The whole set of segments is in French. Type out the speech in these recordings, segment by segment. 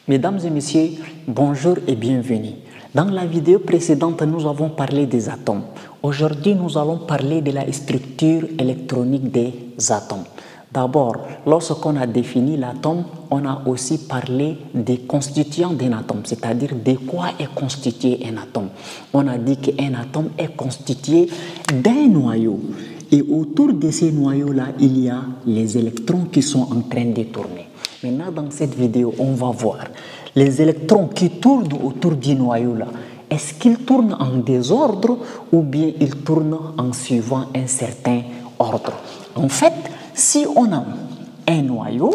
Mesdames et messieurs, bonjour et bienvenue. Dans la vidéo précédente, nous avons parlé des atomes. Aujourd'hui, nous allons parler de la structure électronique des atomes. D'abord, lorsqu'on a défini l'atome, on a aussi parlé des constituants d'un atome, c'est-à-dire de quoi est constitué un atome. On a dit qu'un atome est constitué d'un noyau. Et autour de ces noyaux-là, il y a les électrons qui sont en train de tourner. Maintenant, dans cette vidéo, on va voir les électrons qui tournent autour du noyau-là. Est-ce qu'ils tournent en désordre ou bien ils tournent en suivant un certain ordre? En fait, si on a un noyau,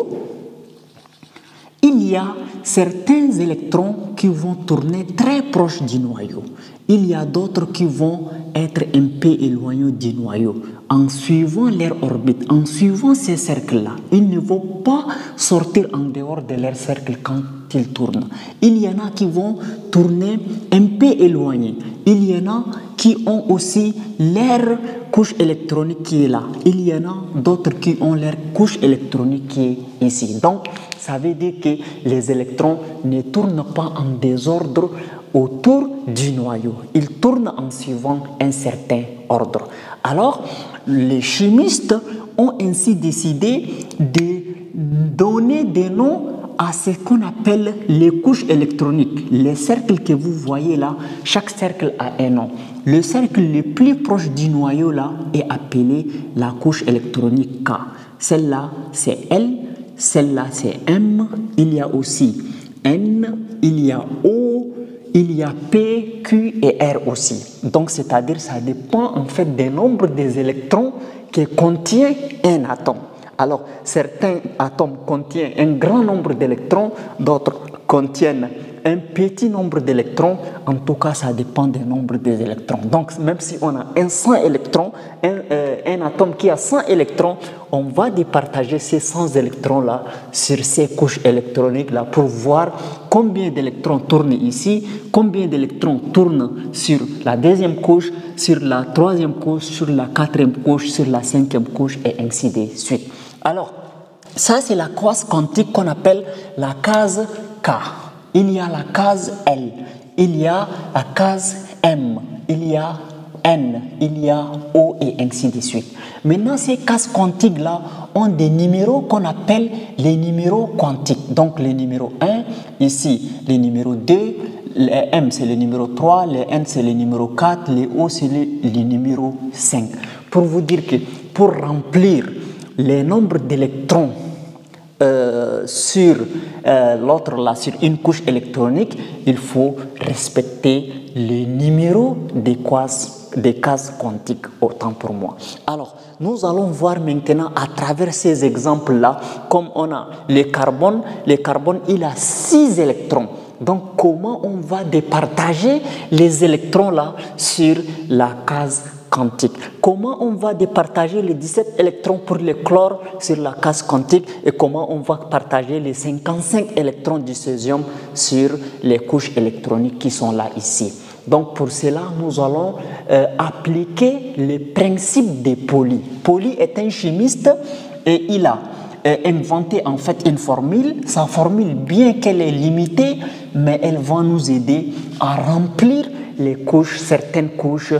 il y a certains électrons qui vont tourner très proche du noyau. Il y a d'autres qui vont être un peu éloignés du noyau. En suivant leur orbite, en suivant ces cercles-là, ils ne vont pas sortir en dehors de leur cercle quand ils tournent. Il y en a qui vont tourner un peu éloignés. Il y en a qui ont aussi leur couche électronique qui est là. Il y en a d'autres qui ont leur couche électronique qui est ici. Donc, ça veut dire que les électrons ne tournent pas en désordre autour du noyau. Ils tournent en suivant un certain ordre. Alors, les chimistes ont ainsi décidé de donner des noms à ce qu'on appelle les couches électroniques. Les cercles que vous voyez là, chaque cercle a un nom. Le cercle le plus proche du noyau là est appelé la couche électronique K. Celle-là, c'est L. Celle-là, c'est M. Il y a aussi N. Il y a O. Il y a P, Q et R aussi. Donc, c'est-à-dire, ça dépend en fait du nombre des électrons que contient un atome. Alors, certains atomes contiennent un grand nombre d'électrons, d'autres contiennent un petit nombre d'électrons. En tout cas, ça dépend du nombre des électrons. Donc, même si on a un 100 électrons, un atome qui a 100 électrons, on va départager ces 100 électrons-là sur ces couches électroniques-là pour voir combien d'électrons tournent ici, combien d'électrons tournent sur la deuxième couche, sur la troisième couche, sur la quatrième couche, sur la cinquième couche et ainsi de suite. Alors, ça c'est la case quantique qu'on appelle la case K. Il y a la case L, il y a la case M, il y a N, il y a O et ainsi de suite. Maintenant, ces cases quantiques-là ont des numéros qu'on appelle les numéros quantiques. Donc, le numéro 1, ici, le numéro 2, le M c'est le numéro 3, le N c'est le numéro 4, le O c'est le numéro 5. Pour vous dire que pour remplir les nombres d'électrons sur l'autre là, sur une couche électronique, il faut respecter les numéros des cases quantiques, autant pour moi. Alors, nous allons voir maintenant à travers ces exemples-là, comme on a le carbone, il a 6 électrons. Donc, comment on va départager les électrons-là sur la case quantique? Comment on va départager les 17 électrons pour le chlore sur la case quantique et comment on va partager les 55 électrons du césium sur les couches électroniques qui sont là ici. Donc pour cela, nous allons appliquer le principe de Pauli. Pauli est un chimiste et il a inventé en fait une formule. Sa formule, bien qu'elle est limitée, mais elle va nous aider à remplir les couches, certaines couches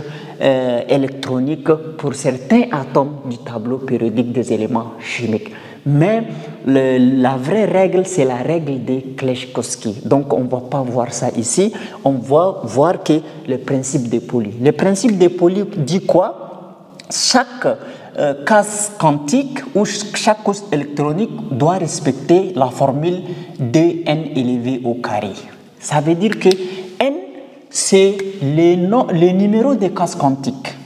électroniques pour certains atomes du tableau périodique des éléments chimiques. Mais la vraie règle, c'est la règle de Kleczkowski. Donc, on ne va pas voir ça ici. On va voir que le principe de Pauli. Le principe de Pauli dit quoi? Chaque case quantique ou chaque couche électronique doit respecter la formule de n élevé au carré. Ça veut dire que n, c'est les numéros des cases quantiques.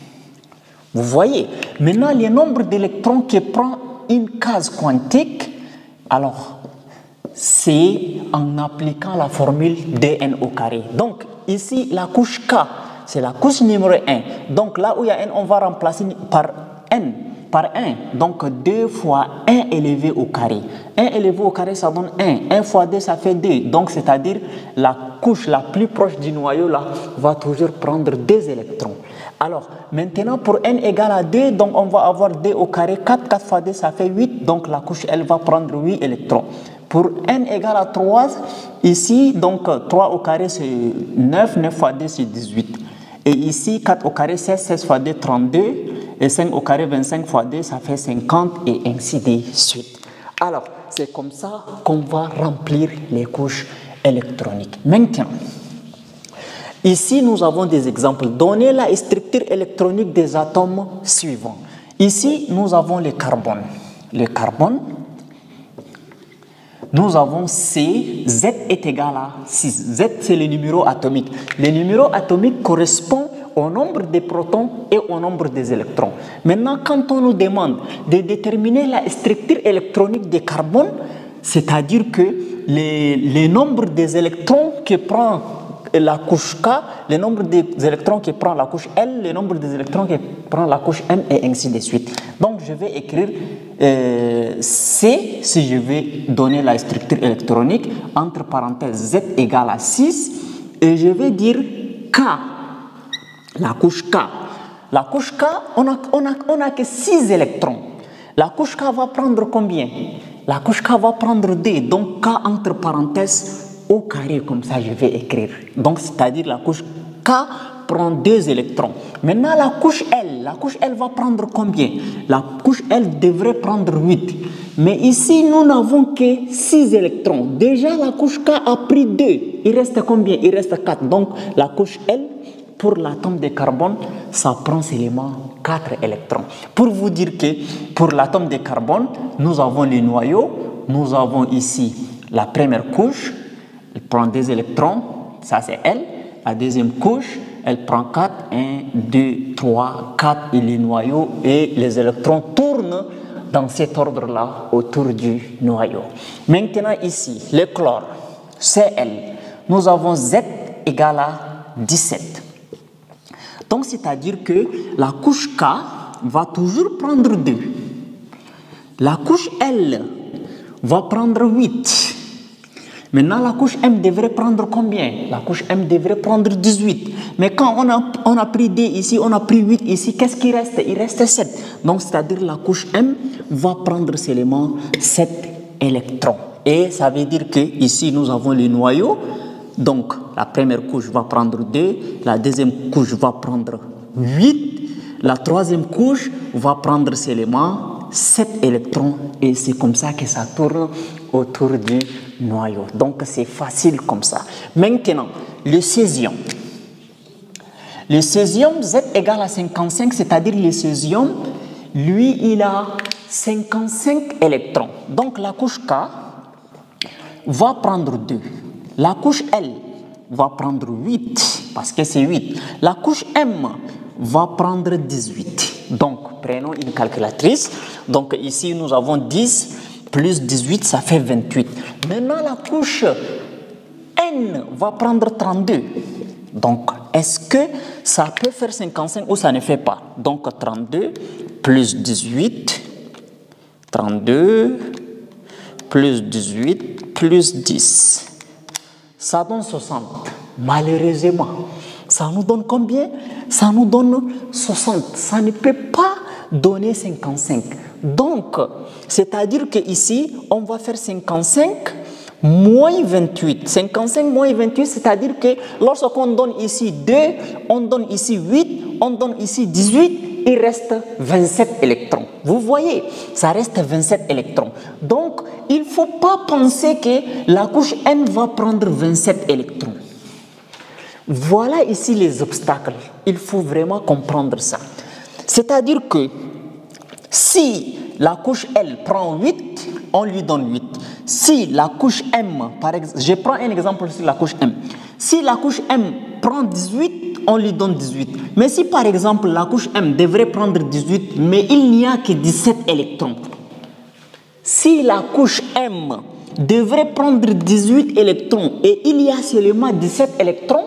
Vous voyez? Maintenant, le nombre d'électrons que prend une case quantique, alors, c'est en appliquant la formule dn au carré. Donc, ici, la couche K, c'est la couche numéro 1. Donc, là où il y a n, on va remplacer par n, par 1. Donc, 2 fois 1 élevé au carré. 1 élevé au carré, ça donne 1. 1 fois 2, ça fait 2. Donc, c'est-à-dire, la couche la plus proche du noyau, là, va toujours prendre 2 électrons. Alors, maintenant, pour n égale à 2, donc on va avoir 2 au carré. 4 fois 2, ça fait 8. Donc, la couche, elle va prendre 8 électrons. Pour n égale à 3, ici, donc 3 au carré c'est 9, 9 fois 2 c'est 18. Et ici, 4 au carré 16, 16 fois 2, 32. Et 5 au carré 25 fois 2, ça fait 50 et ainsi de suite. Alors, c'est comme ça qu'on va remplir les couches électroniques. Maintenant, ici, nous avons des exemples. Donnez la structure électronique des atomes suivants. Ici, nous avons le carbone. Le carbone, nous avons C, Z est égal à 6. Z, c'est le numéro atomique. Le numéro atomique correspond au nombre des protons et au nombre des électrons. Maintenant, quand on nous demande de déterminer la structure électronique du carbone, c'est-à-dire que le nombre des électrons que prend la couche K, le nombre des électrons qui prend la couche L, le nombre des électrons qui prend la couche M et ainsi de suite. Donc je vais écrire C si je vais donner la structure électronique, entre parenthèses Z égale à 6, et je vais dire K, la couche K. La couche K, on a que 6 électrons. La couche K va prendre combien? La couche K va prendre 2, donc K entre parenthèses au carré, comme ça je vais écrire. Donc c'est-à-dire la couche K prend 2 électrons. Maintenant la couche L va prendre combien? La couche L devrait prendre 8. Mais ici nous n'avons que 6 électrons. Déjà la couche K a pris 2. Il reste combien? Il reste 4. Donc la couche L pour l'atome de carbone, ça prend seulement 4 électrons. Pour vous dire que pour l'atome de carbone, nous avons les noyaux, nous avons ici la première couche, elle prend 2 électrons, ça c'est elle. La deuxième couche, elle prend 4, 1, 2, 3, 4 et les noyaux et les électrons tournent dans cet ordre-là autour du noyau. Maintenant ici, le chlore, Cl, nous avons Z égale à 17. Donc c'est-à-dire que la couche K va toujours prendre 2. La couche L va prendre 8. Maintenant, la couche M devrait prendre combien? La couche M devrait prendre 18. Mais quand on a pris 2 ici, on a pris 8 ici, qu'est-ce qui reste? Il reste 7. Donc, c'est-à-dire la couche M va prendre seulement 7 électrons. Et ça veut dire que ici nous avons les noyaux. Donc, la première couche va prendre 2, la deuxième couche va prendre 8, la troisième couche va prendre seulement 7 électrons et c'est comme ça que ça tourne autour du noyau. Donc c'est facile comme ça. Maintenant, le césium. Le césium, Z égale à 55, c'est-à-dire le césium, lui, il a 55 électrons. Donc la couche K va prendre 2. La couche L va prendre 8, parce que c'est 8. La couche M va prendre 18. Donc, prenons une calculatrice. Donc, ici, nous avons 10 plus 18, ça fait 28. Maintenant, la couche N va prendre 32. Donc, est-ce que ça peut faire 55 ou ça ne fait pas? Donc, 32 plus 18, 32 plus 18 plus 10. Ça donne 60. Malheureusement, ça nous donne combien? Ça nous donne 60. Ça ne peut pas donner 55. Donc, c'est-à-dire qu'ici, on va faire 55 moins 28. 55 moins 28, c'est-à-dire que lorsqu'on donne ici 2, on donne ici 8, on donne ici 18, il reste 27 électrons. Vous voyez, ça reste 27 électrons. Donc, il ne faut pas penser que la couche N va prendre 27 électrons. Voilà ici les obstacles. Il faut vraiment comprendre ça. C'est-à-dire que si la couche L prend 8, on lui donne 8. Si la couche M, par exemple, je prends un exemple sur la couche M. Si la couche M prend 18, on lui donne 18. Mais si par exemple la couche M devrait prendre 18, mais il n'y a que 17 électrons. Si la couche M devrait prendre 18 électrons et il y a seulement 17 électrons,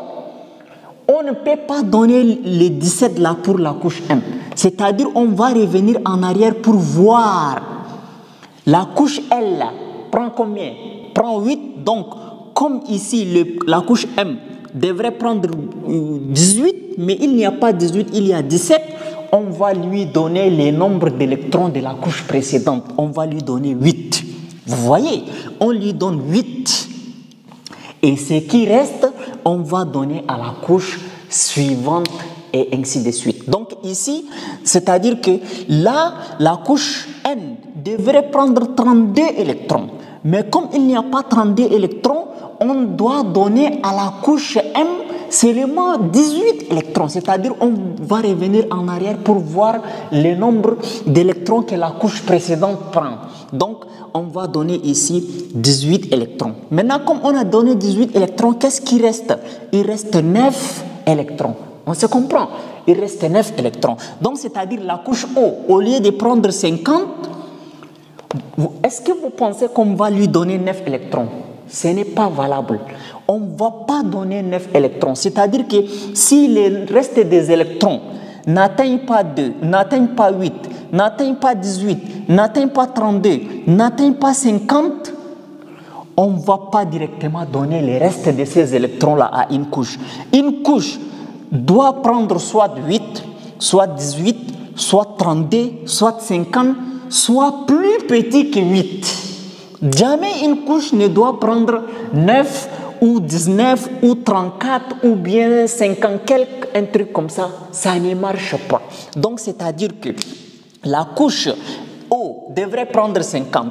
on ne peut pas donner les 17 là pour la couche M. C'est-à-dire on va revenir en arrière pour voir. La couche L là, prend combien? Prend 8. Donc, comme ici, la couche M devrait prendre 18, mais il n'y a pas 18, il y a 17, on va lui donner les nombres d'électrons de la couche précédente. On va lui donner 8. Vous voyez, on lui donne 8. Et ce qui reste, on va donner à la couche suivante et ainsi de suite. Donc ici, c'est-à-dire que là, la couche N devrait prendre 32 électrons. Mais comme il n'y a pas 32 électrons, on doit donner à la couche M seulement 18 électrons. C'est-à-dire on va revenir en arrière pour voir le nombre d'électrons que la couche précédente prend. Donc, on va donner ici 18 électrons. Maintenant, comme on a donné 18 électrons, qu'est-ce qui reste? Il reste 9 électrons. On se comprend? Il reste 9 électrons. Donc, c'est-à-dire la couche O, au lieu de prendre 50, est-ce que vous pensez qu'on va lui donner 9 électrons? Ce n'est pas valable. On ne va pas donner 9 électrons. C'est-à-dire que si le reste des électrons n'atteignent pas 2, n'atteignent pas 8, n'atteignent pas 18, n'atteignent pas 32, n'atteignent pas 50, on ne va pas directement donner le reste de ces électrons-là à une couche. Une couche doit prendre soit 8, soit 18, soit 32, soit 50, soit plus petit que 8. Jamais une couche ne doit prendre 9 ou 19 ou 34 ou bien 50 quelque, un truc comme ça. Ça ne marche pas. Donc, c'est-à-dire que la couche O devrait prendre 50,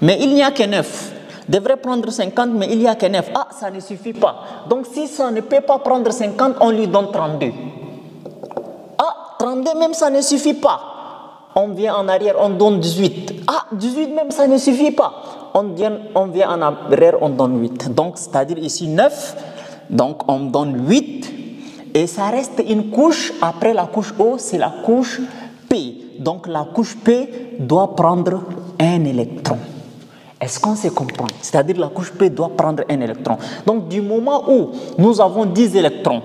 mais il n'y a que 9. Devrait prendre 50, mais il n'y a que 9. Ah, ça ne suffit pas. Donc, si ça ne peut pas prendre 50, on lui donne 32. Ah, 32 même, ça ne suffit pas. On vient en arrière, on donne 18. Ah, 18 même, ça ne suffit pas. On vient en arrière, on donne 8. Donc, c'est-à-dire ici 9. Donc, on donne 8. Et ça reste une couche. Après la couche O, c'est la couche P. Donc, la couche P doit prendre un électron. Est-ce qu'on se comprend? C'est-à-dire la couche P doit prendre un électron. Donc, du moment où nous avons 10 électrons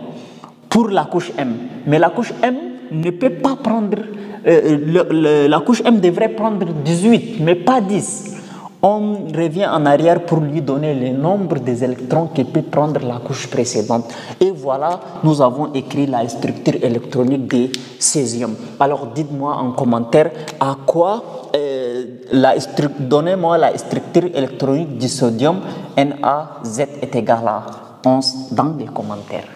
pour la couche M, mais la couche M ne peut pas prendre... la couche M devrait prendre 18, mais pas 10. On revient en arrière pour lui donner le nombre des électrons que peut prendre la couche précédente. Et voilà, nous avons écrit la structure électronique des césium. Alors, dites-moi en commentaire à quoi, donnez-moi la structure électronique du sodium NaZ est égal à 11 dans les commentaires.